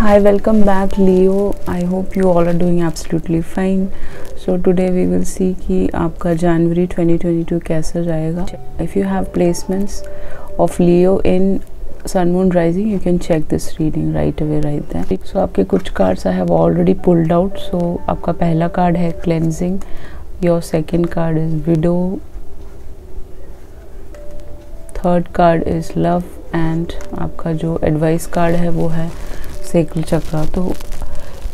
Hi, welcome back Leo. I hope you all are doing absolutely fine. So today we will see कि आपका जनवरी 2022 कैसा जाएगा. If you have placements of Leo in Sun Moon Rising, you can check this reading right away right there. So आपके कुछ cards I have already pulled out. So आपका पहला card है Cleansing. Your second card is Widow. Third card is love and आपका जो advice card है वो है सेक्र चक्रा. तो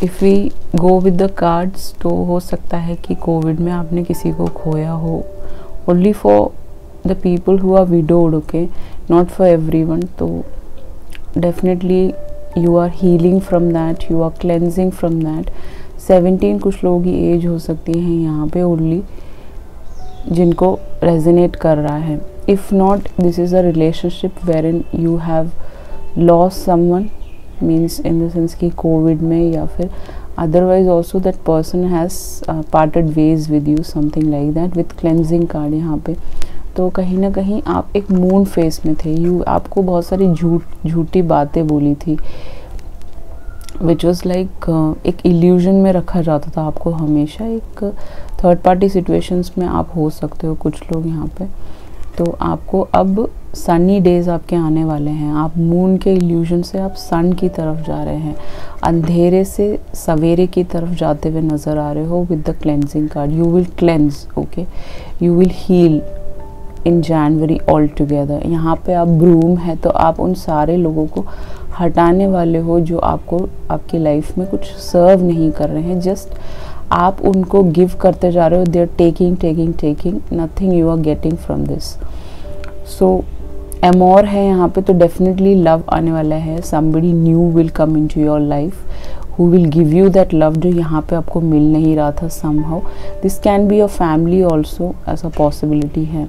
if we go with the cards तो हो सकता है कि कोविड में आपने किसी को खोया हो. Only for the people who are widowed, okay, not for everyone. तो definitely you are healing from that, you are cleansing from that. 17 कुछ लोगों की एज हो सकती है यहाँ पे ओनली जिनको रेजोनेट कर रहा है. If not, this is a relationship wherein you have lost someone, means in the sense कि COVID में या फिर otherwise also that person has parted ways with you, something like that. With cleansing card यहाँ पे तो कहीं ना कहीं आप एक मून फेस में थे. आपको बहुत सारी झूठी बातें बोली थी विच वॉज लाइक एक इल्यूजन में रखा जाता था आपको हमेशा. एक थर्ड पार्टी सिचुएशंस में आप हो सकते हो कुछ लोग यहाँ पे. तो आपको अब सनी डेज आपके आने वाले हैं. आप मून के इल्यूजन से आप सन की तरफ जा रहे हैं, अंधेरे से सवेरे की तरफ जाते हुए नज़र आ रहे हो with the cleansing card. You will cleanse, okay, you will heal in January all together. यहाँ पे आप ब्रूम है तो आप उन सारे लोगों को हटाने वाले हो जो आपको आपकी लाइफ में कुछ सर्व नहीं कर रहे हैं. जस्ट आप उनको गिव करते जा रहे हो. They are taking, nothing you are getting from this. So amour है यहाँ पे तो डेफिनेटली लव आने वाला है. Somebody new will come into your life who will give you that love जो यहाँ पे आपको मिल नहीं रहा था somehow. This can be your family also, ऐसा पॉसिबिलिटी है.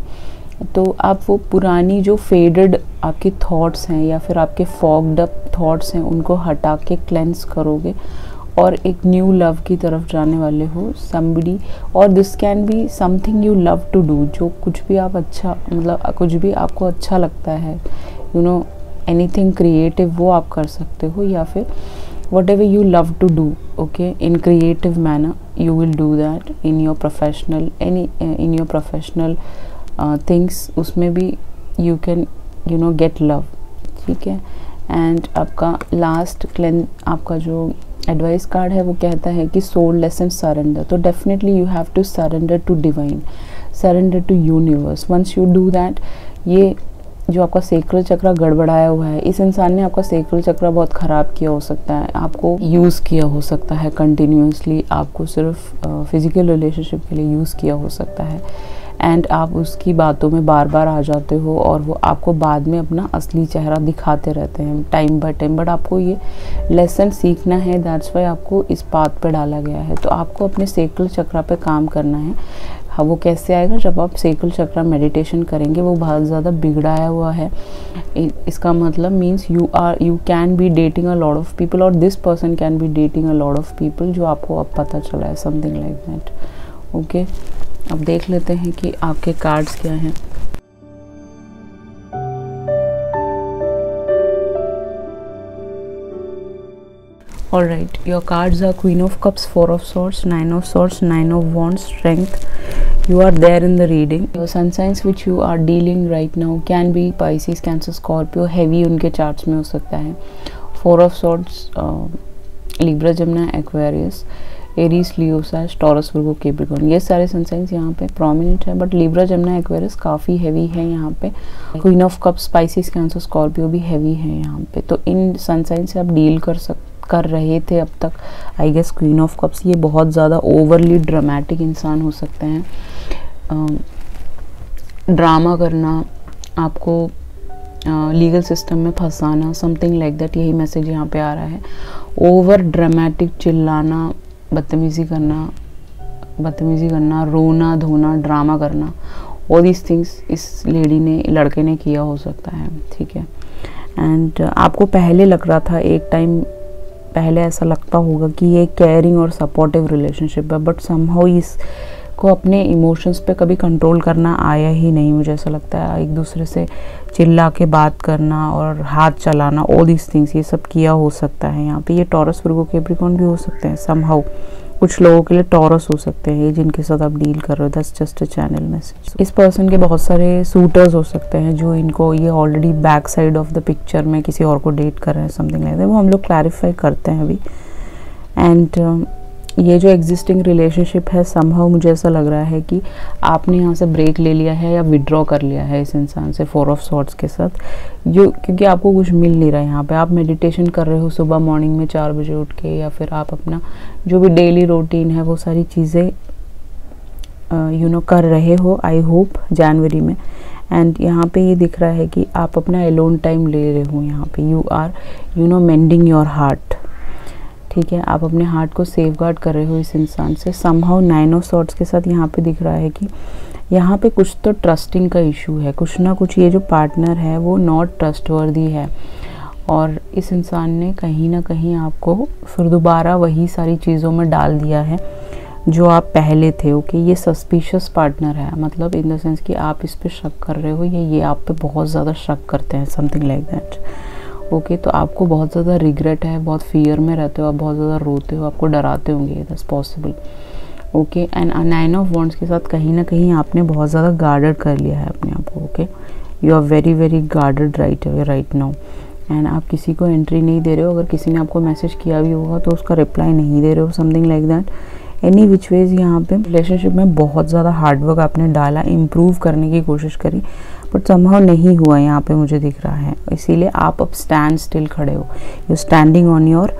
तो आप वो पुरानी जो फेडेड आपके थॉट्स हैं या फिर आपके फॉग्ड अप थॉट्स हैं उनको हटा के क्लेंस करोगे और एक न्यू लव की तरफ जाने वाले हो. somebody, और this can be something you love to do. जो कुछ भी आप अच्छा मतलब कुछ भी आपको अच्छा लगता है, यू नो, एनीथिंग क्रिएटिव वो आप कर सकते हो. या फिर whatever you love to do, okay, in creative manner you will do that in your professional in your professional things. उसमें भी you can you know get love, ठीक है. एंड आपका लास्ट आपका जो एडवाइस कार्ड है वो कहता है कि सोल लेसन सरेंडर. तो definitely you have to surrender to divine, surrender to universe. Once you do that, ये जो आपका सेक्रल चक्र गड़बड़ाया हुआ है, इस इंसान ने आपका सेक्रल चक्र बहुत ख़राब किया हो सकता है, आपको यूज़ किया हो सकता है कंटिन्यूसली, आपको सिर्फ फिज़िकल रिलेशनशिप के लिए यूज़ किया हो सकता है. एंड आप उसकी बातों में बार बार आ जाते हो और वो आपको बाद में अपना असली चेहरा दिखाते रहते हैं टाइम बाय टाइम. बट आपको ये लेसन सीखना है, दैट्स वाई आपको इस पाथ पे डाला गया है. तो आपको अपने सेक्रल चक्र पे काम करना है. हाँ, वो कैसे आएगा? जब आप सेक्रल चक्र मेडिटेशन करेंगे. वो बहुत ज़्यादा बिगड़ाया हुआ है. इसका मतलब means you can be dating a lot of people और this person can be dating a lot of people जो आपको अब पता चला है, समथिंग लाइक दैट. ओके, अब देख लेते हैं कि आपके कार्ड्स क्या हैं. Alright, your cards are Queen of Cups, 4 of Swords, 9 of Swords, 9 of Wands, Strength. You are there in the reading. Your sun signs which you are dealing right now can be Pisces, Cancer, Scorpio. Heavy उनके charts में हो सकता है. 4 of Swords, Libra, Gemini, Aquarius, Aries, Leo, Sag, Taurus, Virgo, Capricorn. ये सारे सनसाइंस यहाँ पे prominent है. बट लिब्रा, जेमिनी, एक्वेरियस काफ़ी हैवी है यहाँ पे. Queen of cups, Pisces, Cancer, Scorpio भी हैवी है यहाँ पे. तो इन सनसाइंस से आप डील कर रहे थे अब तक. I guess queen of cups ये बहुत ज़्यादा ओवरली ड्रामेटिक इंसान हो सकते हैं. ड्रामा करना, आपको लीगल सिस्टम में फंसाना, समथिंग लाइक दैट. यही मैसेज यहाँ पे आ रहा है. ओवर ड्रामेटिक, चिल्लाना, बदतमीज़ी करना, रोना धोना, ड्रामा करना, ऑल दीज थिंग्स इस लड़के ने किया हो सकता है, ठीक है. एंड आपको पहले लग रहा था, एक टाइम पहले ऐसा लगता होगा कि ये केयरिंग और सपोर्टिव रिलेशनशिप है. बट समहाउ इस आपको अपने इमोशंस पे कभी कंट्रोल करना आया ही नहीं, मुझे ऐसा लगता है। एक दूसरे से चिल्ला के बात करना और हाथ चलाना, ऑल दीज थिंग्स, ये सब किया हो सकता है यहाँ पे। ये टॉरस, वर्गो, कैप्रिकॉर्न भी हो सकते हैं समहाउ। कुछ लोगों के लिए टॉरस हो सकते हैं ये, जिनके साथ आप डील कर रहे हो। That's just a channel message. इस पर्सन के बहुत सारे सूटर्स हो सकते हैं जो इनको ये already back side of the picture में किसी और को डेट कर रहे हैं, समथिंग लाइक दैट। वो हम लोग क्लैरिफाई करते हैं अभी। एंड ये जो एग्जिस्टिंग रिलेशनशिप है, समहाउ मुझे ऐसा लग रहा है कि आपने यहाँ से ब्रेक ले लिया है या विड्रॉ कर लिया है इस इंसान से, 4 ऑफ सॉर्ड्स के साथ। क्योंकि आपको कुछ मिल नहीं रहा है यहाँ पे। आप मेडिटेशन कर रहे हो सुबह मॉर्निंग में 4 बजे उठ के, या फिर आप अपना जो भी डेली रूटीन है वो सारी चीज़ें कर रहे हो, आई होप, जनवरी में। एंड यहाँ पे ये दिख रहा है कि आप अपना एलोन टाइम ले रहे हो यहाँ पे। You are mending your heart, ठीक है। आप अपने हार्ट को सेफ गार्ड कर रहे हो इस इंसान से। समहाउ 9 ऑफ सॉर्ड्स के साथ यहाँ पे दिख रहा है कि यहाँ पे कुछ तो ट्रस्टिंग का इशू है, कुछ ना कुछ। ये जो पार्टनर है वो नॉट ट्रस्टवर्दी है, और इस इंसान ने कहीं ना कहीं आपको फिर दोबारा वही सारी चीज़ों में डाल दिया है जो आप पहले थे। ओके, ये सस्पिशियस पार्टनर है, मतलब इन द सेंस कि आप इस पे शक कर रहे हो या ये आप पे बहुत ज़्यादा शक करते हैं, समथिंग लाइक दैट। ओके, तो आपको बहुत ज़्यादा रिग्रेट है, बहुत फियर में रहते हो, आप बहुत ज़्यादा रोते हो, आपको डराते होंगे, that's possible. Okay, and 9 of wands के साथ कहीं ना कहीं आपने बहुत ज़्यादा गार्डेड कर लिया है अपने आप को। Okay, you are very very guarded right now. And आप किसी को एंट्री नहीं दे रहे हो। अगर किसी ने आपको मैसेज किया भी होगा तो उसका रिप्लाई नहीं दे रहे हो, something like that. Any which ways यहाँ पे रिलेशनशिप में बहुत ज़्यादा हार्डवर्क आपने डाला, इम्प्रूव करने की कोशिश करी, बट समहाउ नहीं हुआ यहाँ पे मुझे दिख रहा है। इसीलिए आप अब स्टैंड स्टिल खड़े हो, you standing on your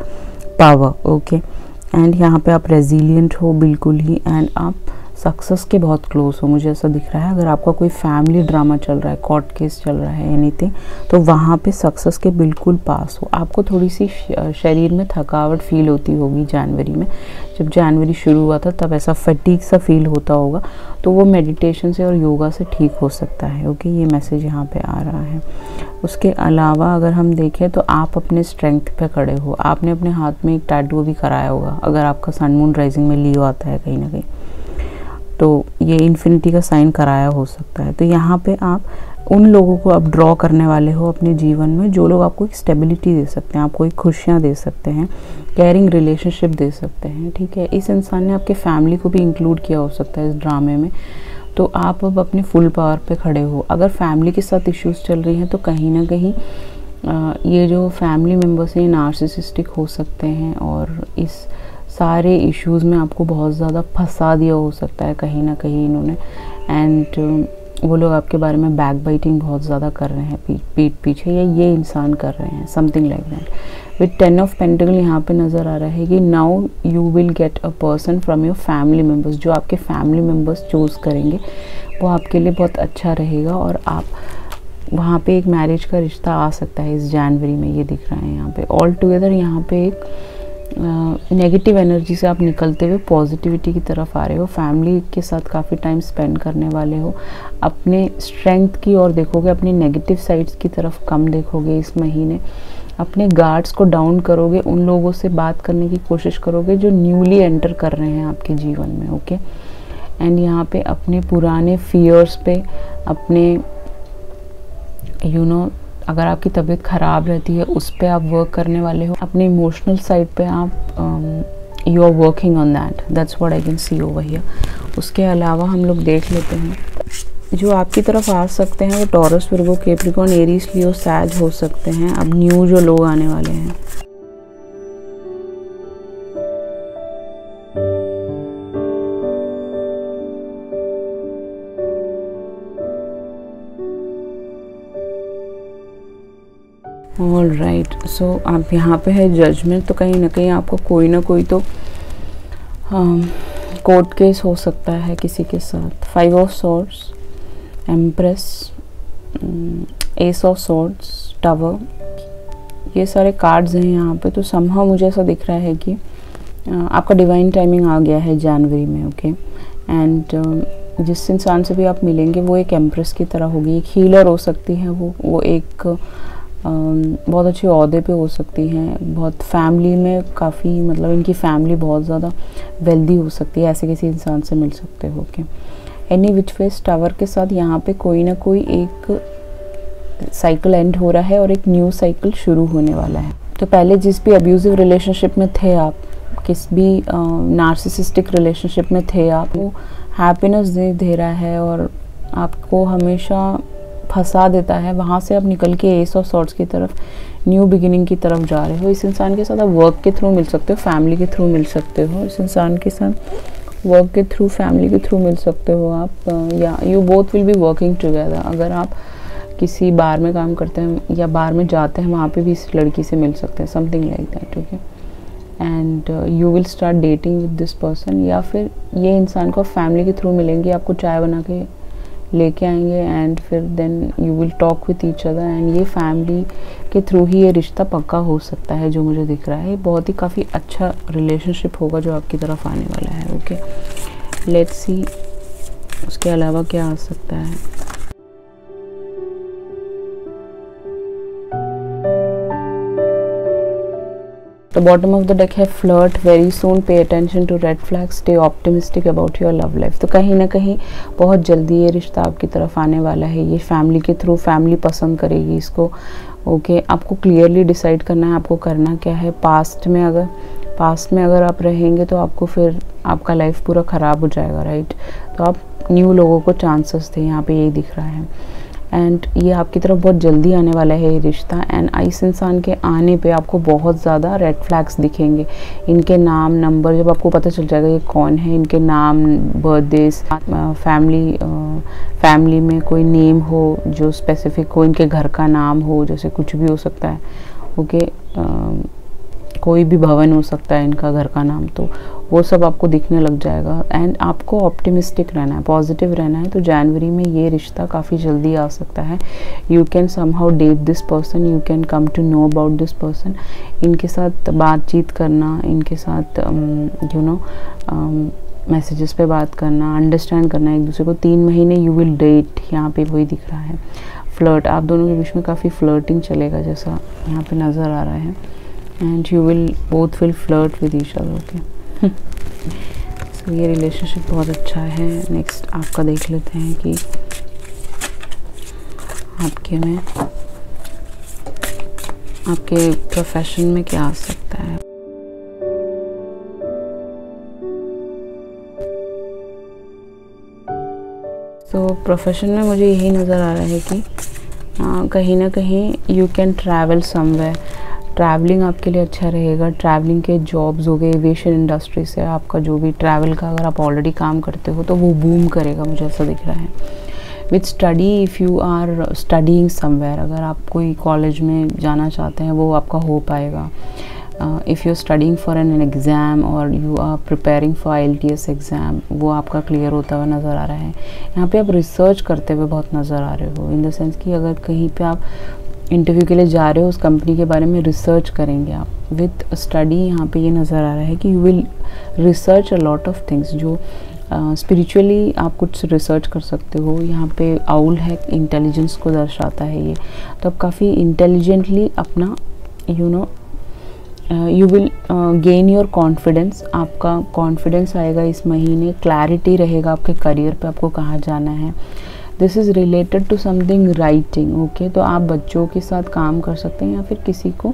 power. Okay, and यहाँ पे आप रेजिलियंट हो बिल्कुल ही, एंड आप सक्सेस के बहुत क्लोज हो, मुझे ऐसा दिख रहा है। अगर आपका कोई फैमिली ड्रामा चल रहा है, कोर्ट केस चल रहा है, एनीथिंग, तो वहाँ पे सक्सेस के बिल्कुल पास हो। आपको थोड़ी सी शरीर में थकावट फील होती होगी जनवरी में। जब जनवरी शुरू हुआ था तब ऐसा फटीग सा फील होता होगा, तो वो मेडिटेशन से और योगा से ठीक हो सकता है। ओके, ये मैसेज यहाँ पे आ रहा है। उसके अलावा अगर हम देखें तो आप अपने स्ट्रेंथ पे खड़े हो। आपने अपने हाथ में एक टैटू भी कराया होगा, अगर आपका सन मून राइजिंग में लियो आता है कहीं ना कहीं, तो ये इन्फिनिटी का साइन कराया हो सकता है। तो यहाँ पे आप उन लोगों को अब ड्रॉ करने वाले हो अपने जीवन में, जो लोग आपको एक स्टेबिलिटी दे सकते हैं, आपको एक खुशियाँ दे सकते हैं, केयरिंग रिलेशनशिप दे सकते हैं, ठीक है। इस इंसान ने आपके फैमिली को भी इंक्लूड किया हो सकता है इस ड्रामे में। तो आप अब अपने फुल पावर पे खड़े हो। अगर फैमिली के साथ इश्यूज चल रही हैं तो कहीं ना कहीं ये जो फैमिली मेम्बर्स हैं नार्सिसिस्टिक हो सकते हैं, और इस सारे इश्यूज़ में आपको बहुत ज़्यादा फंसा दिया हो सकता है कहीं ना कहीं इन्होंने। एंड वो लोग आपके बारे में बैक बाइटिंग बहुत ज़्यादा कर रहे हैं पीठ पीछे, या ये इंसान कर रहे हैं, something like that. With 10 of pentacle यहाँ पे नज़र आ रहा है कि now you will get a person from your family members. जो आपके फैमिली मेम्बर्स चूज़ करेंगे वो आपके लिए बहुत अच्छा रहेगा, और आप वहाँ पे एक मैरिज का रिश्ता आ सकता है इस जनवरी में, ये दिख रहा है यहाँ पे। ऑल टुगेदर यहाँ पे एक नेगेटिव एनर्जी से आप निकलते हुए पॉजिटिविटी की तरफ आ रहे हो। फैमिली के साथ काफ़ी टाइम स्पेंड करने वाले हो। अपने स्ट्रेंथ की ओर देखोगे, अपनी नेगेटिव साइड्स की तरफ कम देखोगे इस महीने। अपने गार्ड्स को डाउन करोगे, उन लोगों से बात करने की कोशिश करोगे जो न्यूली एंटर कर रहे हैं आपके जीवन में। ओके, एंड यहाँ पे अपने पुराने फियर्स पे, अपने अगर आपकी तबीयत ख़राब रहती है उस पर आप वर्क करने वाले हो। अपने इमोशनल साइड पे आप you are working on that's what I can see over here. उसके अलावा हम लोग देख लेते हैं जो आपकी तरफ आ सकते हैं वो टॉरस, वर्गो, कैप्रिकॉर्न, एरीज, लियो, सैज हो सकते हैं। अब न्यू जो लोग आने वाले हैं, ऑल राइट। सो आप यहाँ पे है जजमेंट, तो कहीं ना कहीं आपको कोई ना कोई तो कोर्ट केस हो सकता है किसी के साथ। 5 of swords, empress, S of swords, tower, ये सारे कार्ड्स हैं यहाँ पे। तो समहाउ मुझे ऐसा दिख रहा है कि आपका डिवाइन टाइमिंग आ गया है जनवरी में। ओके, एंड जिस इंसान से भी आप मिलेंगे वो एक एम्प्रेस की तरह होगी, एक हीलर हो सकती है, वो एक बहुत अच्छे ओहदे पे हो सकती हैं, बहुत फैमिली में काफ़ी मतलब इनकी फैमिली बहुत ज़्यादा वेल्दी हो सकती है, ऐसे किसी इंसान से मिल सकते हो। Okay, any which face tower के साथ यहाँ पे कोई ना कोई एक साइकिल एंड हो रहा है और एक न्यू साइकिल शुरू होने वाला है। तो पहले जिस भी अब्यूजिव रिलेशनशिप में थे आप, किस भी नार्सिसिस्टिक रिलेशनशिप में थे आप, वो हैप्पीनेस दे रहा है और आपको हमेशा फंसा देता है, वहाँ से आप निकल के एस ऑफ सॉर्ड्स की तरफ, न्यू बिगिनिंग की तरफ जा रहे हो। इस इंसान के साथ आप वर्क के थ्रू मिल सकते हो, फैमिली के थ्रू मिल सकते हो। इस इंसान के साथ वर्क के थ्रू, फैमिली के थ्रू मिल सकते हो आप, या you both will be working together. अगर आप किसी बार में काम करते हैं या बार में जाते हैं, वहाँ पे भी इस लड़की से मिल सकते हैं, something like that. Okay, and you will start dating with this person, या फिर ये इंसान को फैमिली के थ्रू मिलेंगे, आपको चाय बना के लेके आएंगे एंड फिर then you will talk with each other, and ये फैमिली के थ्रू ही ये रिश्ता पक्का हो सकता है जो मुझे दिख रहा है। बहुत ही काफ़ी अच्छा रिलेशनशिप होगा जो आपकी तरफ आने वाला है। ओके, लेट्स सी उसके अलावा क्या आ सकता है। The bottom of the deck है flirt very soon, pay attention to red flags, stay optimistic about your love life। तो कहीं ना कहीं बहुत जल्दी ये रिश्ता आपकी तरफ आने वाला है। ये फैमिली के थ्रू, फैमिली पसंद करेगी इसको। ओके, आपको क्लियरली डिसाइड करना है आपको करना क्या है। पास्ट में अगर आप रहेंगे तो आपको फिर आपका लाइफ पूरा ख़राब हो जाएगा, राइट। तो आप न्यू लोगों को चांसेस थे, यहाँ पे यही दिख रहा है। एंड ये आपकी तरफ बहुत जल्दी आने वाला है ये रिश्ता। एंड इस इंसान के आने पे आपको बहुत ज़्यादा रेड फ्लैग्स दिखेंगे। इनके नाम, नंबर, जब आपको पता चल जाएगा ये कौन है, इनके नाम, बर्थडेज, फैमिली में कोई नेम हो जो स्पेसिफिक हो, इनके घर का नाम हो, जैसे कुछ भी हो सकता है। ओके, कोई भी भवन हो सकता है इनका घर का नाम, तो वो सब आपको दिखने लग जाएगा। एंड आपको ऑप्टिमिस्टिक रहना है, पॉजिटिव रहना है। तो जनवरी में ये रिश्ता काफ़ी जल्दी आ सकता है। You can somehow date this person, you can come to know about this person. इनके साथ बातचीत करना, इनके साथ मैसेजेस पे बात करना, अंडरस्टैंड करना एक दूसरे को। 3 महीने यू विल डेट, यहाँ पे वही दिख रहा है। फ्लर्ट, आप दोनों के बीच में काफ़ी फ्लर्टिंग चलेगा जैसा यहाँ पे नज़र आ रहा है। And you will both will flirt with each other. Okay, so ये रिलेशनशिप बहुत अच्छा है। नेक्स्ट आपका देख लेते हैं कि आपके प्रोफेशन में क्या आ सकता है। तो प्रोफेशन में मुझे यही नज़र आ रहा है कि कहीं ना कहीं you can travel somewhere. Travelling आपके लिए अच्छा रहेगा। ट्रैवलिंग के जॉब्स हो गए, एविएशन इंडस्ट्री से आपका जो भी ट्रैवल का अगर आप ऑलरेडी काम करते हो तो वो बूम करेगा, मुझे ऐसा दिख रहा है। With study, if you are studying somewhere, अगर आप कोई कॉलेज में जाना चाहते हैं वो आपका हो पाएगा। If you are studying for an exam और you are preparing for IELTS exam, वो आपका क्लियर होता हुआ नज़र आ रहा है। यहाँ पे आप रिसर्च करते हुए बहुत नज़र आ रहे हो, इन द सेंस कि अगर कहीं पे आप इंटरव्यू के लिए जा रहे हो, उस कंपनी के बारे में रिसर्च करेंगे आप। विथ स्टडी यहाँ पे ये नज़र आ रहा है कि you will research a lot of things. जो स्पिरिचुअली आप कुछ रिसर्च कर सकते हो। यहाँ पे आउल है, इंटेलिजेंस को दर्शाता है ये। तो आप काफ़ी इंटेलिजेंटली अपना you will gain your confidence. आपका कॉन्फिडेंस आएगा इस महीने। क्लैरिटी रहेगा आपके करियर पे, आपको कहाँ जाना है। This is related to something writing. Okay, तो आप बच्चों के साथ काम कर सकते हैं या फिर किसी को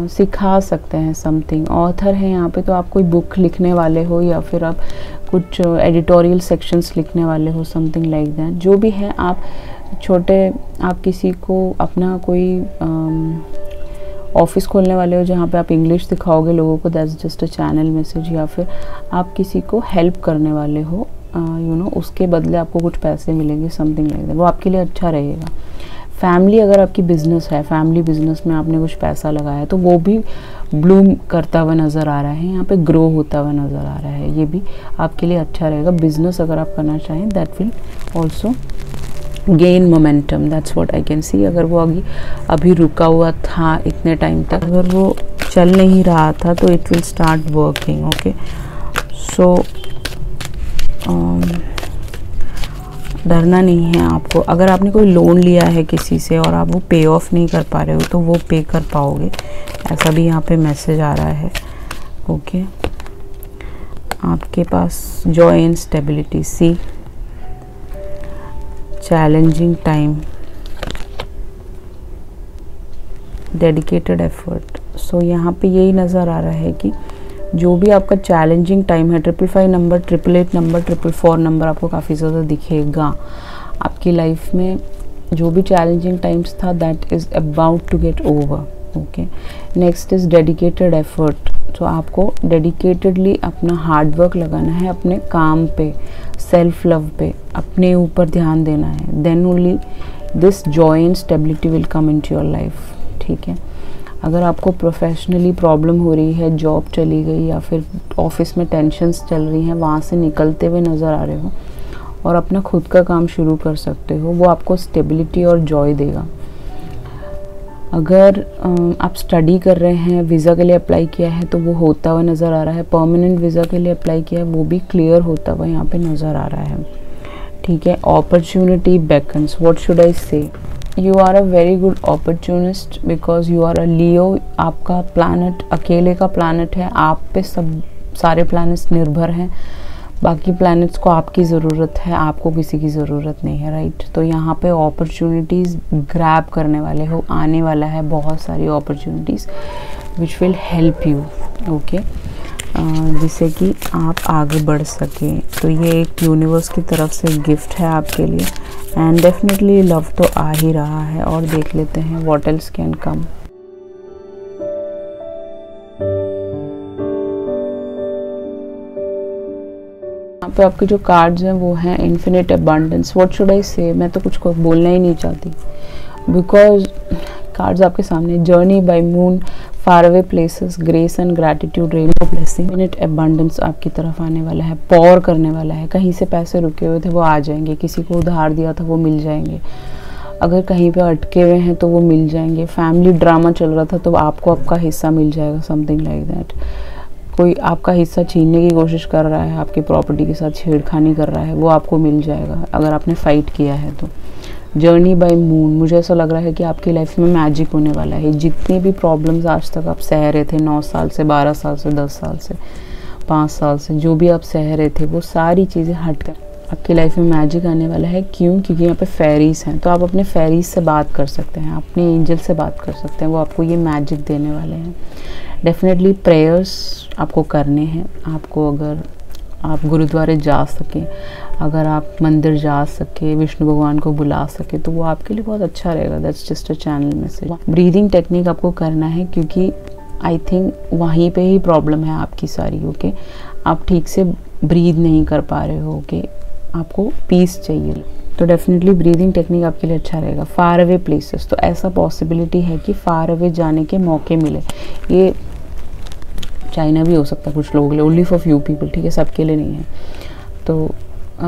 सिखा सकते हैं समथिंग। ऑथर है यहाँ पे, तो आप कोई बुक लिखने वाले हो या फिर आप कुछ एडिटोरियल सेक्शंस लिखने वाले हो, समथिंग लाइक दैट। जो भी है आप आप किसी को अपना कोई ऑफिस खोलने वाले हो जहाँ पे आप इंग्लिश सिखाओगे लोगों को, that's just a channel message. या फिर आप किसी को हेल्प करने वाले हो, उसके बदले आपको कुछ पैसे मिलेंगे, समथिंग लाइक दैट। वो आपके लिए अच्छा रहेगा। फैमिली, अगर आपकी बिज़नेस है, फैमिली बिज़नेस में आपने कुछ पैसा लगाया तो वो भी ब्लूम करता हुआ नज़र आ रहा है, यहाँ पे ग्रो होता हुआ नज़र आ रहा है। ये भी आपके लिए अच्छा रहेगा। बिज़नेस अगर आप करना चाहें, that will also gain momentum, that's what I can सी। अगर वो अभी रुका हुआ था इतने टाइम तक, अगर वो चल नहीं रहा था तो it will start working. Okay, so डरना नहीं है आपको। अगर आपने कोई लोन लिया है किसी से और आप वो पे ऑफ नहीं कर पा रहे हो तो वो पे कर पाओगे, ऐसा भी यहाँ पे मैसेज आ रहा है। ओके, आपके पास joy and stability, see challenging time, dedicated effort. So यहाँ पे यही नज़र आ रहा है कि जो भी आपका चैलेंजिंग टाइम है, 555 नंबर, 888 नंबर, 444 नंबर आपको काफ़ी ज़्यादा दिखेगा आपकी लाइफ में। जो भी चैलेंजिंग टाइम्स था that is about to get over. Okay, next is dedicated effort. तो आपको डेडिकेटेडली अपना हार्ड वर्क लगाना है अपने काम पे, सेल्फ लव पे, अपने ऊपर ध्यान देना है। Then only this joy and stability will come into your life. ठीक है, अगर आपको प्रोफेशनली प्रॉब्लम हो रही है, जॉब चली गई या फिर ऑफिस में टेंशन्स चल रही हैं, वहाँ से निकलते हुए नज़र आ रहे हो और अपना खुद का काम शुरू कर सकते हो, वो आपको स्टेबिलिटी और जॉय देगा। अगर आप स्टडी कर रहे हैं, वीज़ा के लिए अप्लाई किया है तो वो होता हुआ नज़र आ रहा है। परमानेंट वीज़ा के लिए अप्लाई किया है वो भी क्लियर होता हुआ यहाँ पे नज़र आ रहा है। ठीक है, opportunity beckons, what should I say, you are a very good opportunist because you are a Leo. आपका प्लैनेट अकेले का प्लैनेट है, आप पे सब सारे प्लैनेट्स निर्भर हैं, बाकी प्लैनेट्स को आपकी ज़रूरत है, आपको किसी की ज़रूरत नहीं है, राइट। तो यहाँ पे अपॉर्चुनिटीज़ ग्रैब करने वाले हो, आने वाला है बहुत सारी opportunities which will help you. Okay, जिससे कि आप आगे बढ़ सकें। तो ये एक यूनिवर्स की तरफ से गिफ्ट है आपके लिए एंड डेफिनेटली लव तो आ ही रहा है। और देख लेते हैं व्हाट एल्स कैन कम। यहाँ पे आपके जो कार्ड्स हैं वो हैं infinite abundance. What should I से, मैं तो कुछ को बोलना ही नहीं चाहती बिकॉज कार्ड्स आपके सामने, journey by moon, far away places, grace and gratitude, rainbow blessing, infinite abundance आपकी तरफ आने वाला है, पॉर करने वाला है। कहीं से पैसे रुके हुए थे वो आ जाएंगे, किसी को उधार दिया था वो मिल जाएंगे, अगर कहीं पे अटके हुए हैं तो वो मिल जाएंगे, फैमिली ड्रामा चल रहा था तो आपको आपका हिस्सा मिल जाएगा, समथिंग लाइक दैट। कोई आपका हिस्सा छीनने की कोशिश कर रहा है, आपकी प्रॉपर्टी के साथ छेड़खानी कर रहा है, वो आपको मिल जाएगा अगर आपने फाइट किया है तो। जर्नी बाय मून, मुझे ऐसा लग रहा है कि आपकी लाइफ में मैजिक होने वाला है। जितनी भी प्रॉब्लम्स आज तक आप सह रहे थे, 9 साल से, 12 साल से, 10 साल से, 5 साल से, जो भी आप सह रहे थे वो सारी चीज़ें हट कर आपकी लाइफ में मैजिक आने वाला है। क्यों? क्योंकि यहाँ पे फेरीज हैं, तो आप अपने फेरीज से बात कर सकते हैं, अपने एंजल से बात कर सकते हैं, वो आपको ये मैजिक देने वाले हैं। डेफिनेटली प्रेयर्स आपको करने हैं। आपको अगर आप गुरुद्वारे जा सकें, अगर आप मंदिर जा सके, विष्णु भगवान को बुला सके तो वो आपके लिए बहुत अच्छा रहेगा। That's just a channel message. Breathing technique आपको करना है क्योंकि आई थिंक वहीं पे ही प्रॉब्लम है आपकी सारी। ओके, आप ठीक से ब्रीद नहीं कर पा रहे हो। ओके, आपको पीस चाहिए तो डेफिनेटली ब्रीदिंग टेक्निक आपके लिए अच्छा रहेगा। फार अवे प्लेसेस, तो ऐसा पॉसिबिलिटी है कि फार अवे जाने के मौके मिले। ये चाइना भी हो सकता है कुछ लोगों के लिए, ओनली फॉर फ्यू पीपल, ठीक है, सबके लिए नहीं है। तो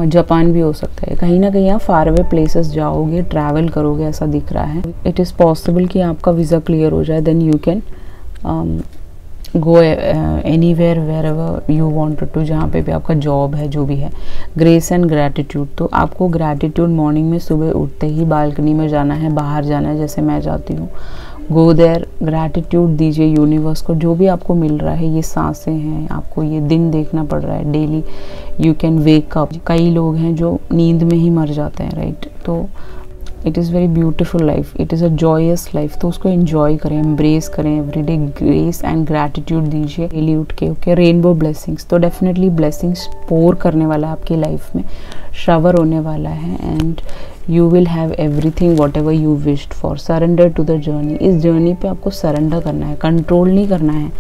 जापान भी हो सकता है। कहीं ना कहीं आप फार अवे प्लेसेस जाओगे, ट्रैवल करोगे, ऐसा दिख रहा है। इट इज़ पॉसिबल कि आपका वीज़ा क्लियर हो जाए, then you can go anywhere wherever you wanted to, जहाँ पे भी आपका जॉब है, जो भी है। ग्रेस एंड ग्रैटिट्यूड, तो आपको ग्रैटिट्यूड मॉर्निंग में सुबह उठते ही बालकनी में जाना है, बाहर जाना है, जैसे मैं जाती हूँ। गो देयर, ग्रैटिट्यूड दीजिए यूनिवर्स को, जो भी आपको मिल रहा है। ये सांसें हैं, आपको ये दिन देखना पड़ रहा है daily, you can wake up. कई लोग हैं जो नींद में ही मर जाते हैं, राइट। तो it is very beautiful life, it is a joyous life, तो उसको एंजॉय करें, एम्ब्रेस करें। एवरीडे ग्रेस एंड ग्रैटिट्यूड दीजिए डेली उठ के। ओके, रेनबो ब्लेसिंग्स, तो डेफिनेटली ब्लेसिंग्स पोर करने वाला है आपकी लाइफ में, शावर होने वाला है and you will have everything whatever you wished for. Surrender to the journey, इस जर्नी पे आपको सरेंडर करना है, कंट्रोल नहीं करना है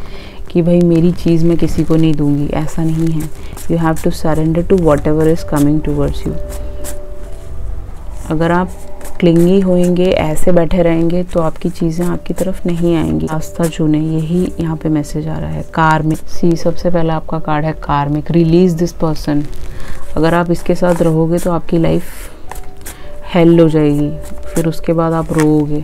कि भाई मेरी चीज़ मैं किसी को नहीं दूंगी, ऐसा नहीं है। You have to surrender to whatever is coming towards you. अगर आप क्लिंगी होंगे, ऐसे बैठे रहेंगे तो आपकी चीज़ें आपकी तरफ नहीं आएंगी। रास्ता चुने, यही यहाँ पे मैसेज आ रहा है। कार्मिक, सी सबसे पहला आपका कार्ड है कार्मिक, रिलीज दिस पर्सन। अगर आप इसके साथ रहोगे तो आपकी लाइफ हेल हो जाएगी, फिर उसके बाद आप रोओगे,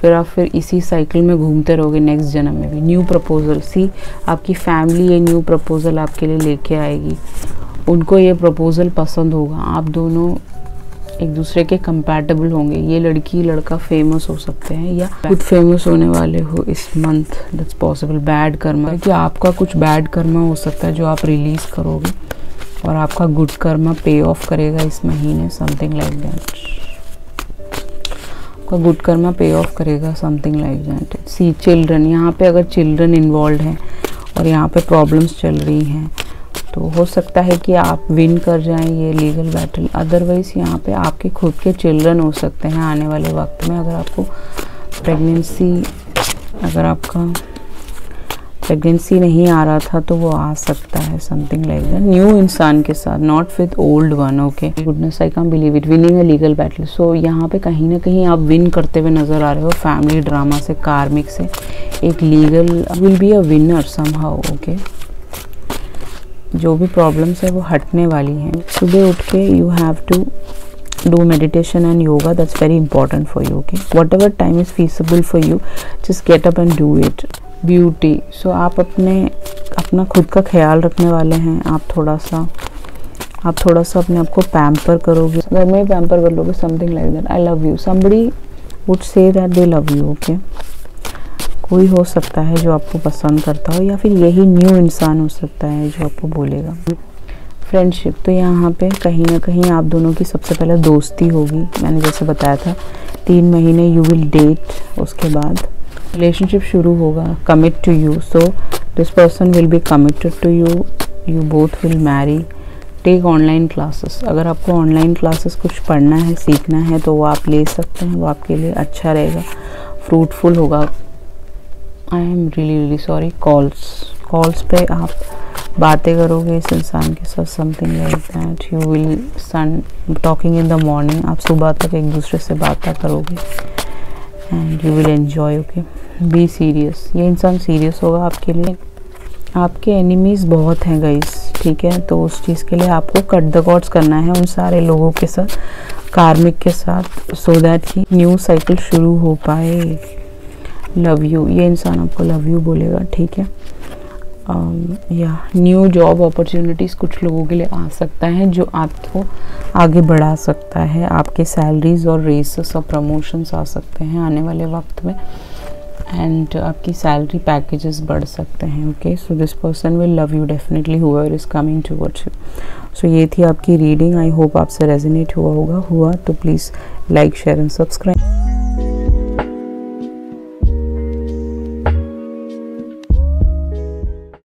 फिर आप इसी साइकिल में घूमते रहोगे नेक्स्ट जन्म में भी। न्यू प्रपोजल, सी आपकी फैमिली ये न्यू प्रपोजल आपके लिए लेके आएगी, उनको ये प्रपोजल पसंद होगा, आप दोनों एक दूसरे के कंपैटिबल होंगे। ये लड़की लड़का फेमस हो सकते हैं या खुद फेमस होने वाले हो इस month, that's possible. Bad Karma कि आपका कुछ बैड कर्मा हो सकता है जो आप रिलीज करोगे और आपका गुड कर्मा पे ऑफ करेगा इस महीने, समथिंग लाइक दैट। आपका गुड कर्मा पे ऑफ करेगा, something like that. See children, यहाँ पे अगर चिल्ड्रन इन्वॉल्व हैं और यहाँ पे प्रॉब्लम्स चल रही हैं तो हो सकता है कि आप विन कर जाएं ये लीगल बैटल। अदरवाइज यहाँ पे आपके खुद के चिल्ड्रन हो सकते हैं आने वाले वक्त में। अगर आपको प्रेगनेंसी, अगर आपका प्रेगनेंसी नहीं आ रहा था तो वो आ सकता है, समथिंग लाइक दैट। न्यू इंसान के साथ, not with old one. Okay, goodness, I can't believe it, winning a legal battle. So यहाँ पे कहीं ना कहीं आप विन करते हुए नजर आ रहे हो फैमिली ड्रामा से, कार्मिक से। एक legal will be a winner somehow. Okay, जो भी प्रॉब्लम्स है वो हटने वाली हैं। सुबह उठ के you have to do meditation and yoga, that's very important for you. Okay, whatever time is feasible for you, just get up and do it. Beauty, so आप अपना खुद का ख्याल रखने वाले हैं। आप थोड़ा सा अपने आप को पैम्पर करोगे, घर में ही पैम्पर कर लोगे, something like that. I love you, somebody would say that they love you. Okay, कोई हो सकता है जो आपको पसंद करता हो या फिर यही न्यू इंसान हो सकता है जो आपको बोलेगा। फ्रेंडशिप, तो यहाँ पे कहीं ना कहीं आप दोनों की सबसे पहले दोस्ती होगी। मैंने जैसे बताया था 3 महीने यू विल डेट, उसके बाद रिलेशनशिप शुरू होगा। Commit to you, so this person will be committed to you, you both will marry. Take online classes, अगर आपको ऑनलाइन क्लासेस कुछ पढ़ना है, सीखना है तो वो आप ले सकते हैं, वो आपके लिए अच्छा रहेगा, फ्रूटफुल होगा। I am really sorry, calls पे आप बातें करोगे इस इंसान के साथ, something like that. You will soon talking in the morning, आप सुबह तक एक दूसरे से बातें करोगे and you will enjoy. Okay, be serious, ये इंसान सीरियस होगा आपके लिए। आपके एनिमीज़ बहुत हैं गाइस, ठीक है, तो उस चीज़ के लिए आपको कट द कॉर्ड्स करना है उन सारे लोगों के साथ, कार्मिक के साथ, सो दैट कि न्यू साइकिल शुरू हो पाए। लव यू, ये इंसान आपको लव यू बोलेगा, ठीक है। या न्यू जॉब अपॉर्चुनिटीज़ कुछ लोगों के लिए आ सकता है जो आपको आगे बढ़ा सकता है। आपके सैलरीज और रेसेस और प्रमोशंस आ सकते हैं आने वाले वक्त में एंड आपकी सैलरी पैकेजेस बढ़ सकते हैं। Okay, so this person will love you definitely, whoever is coming towards you. So ये थी आपकी रीडिंग। आई होप आपसे रेजोनेट हुआ तो please like, share and subscribe.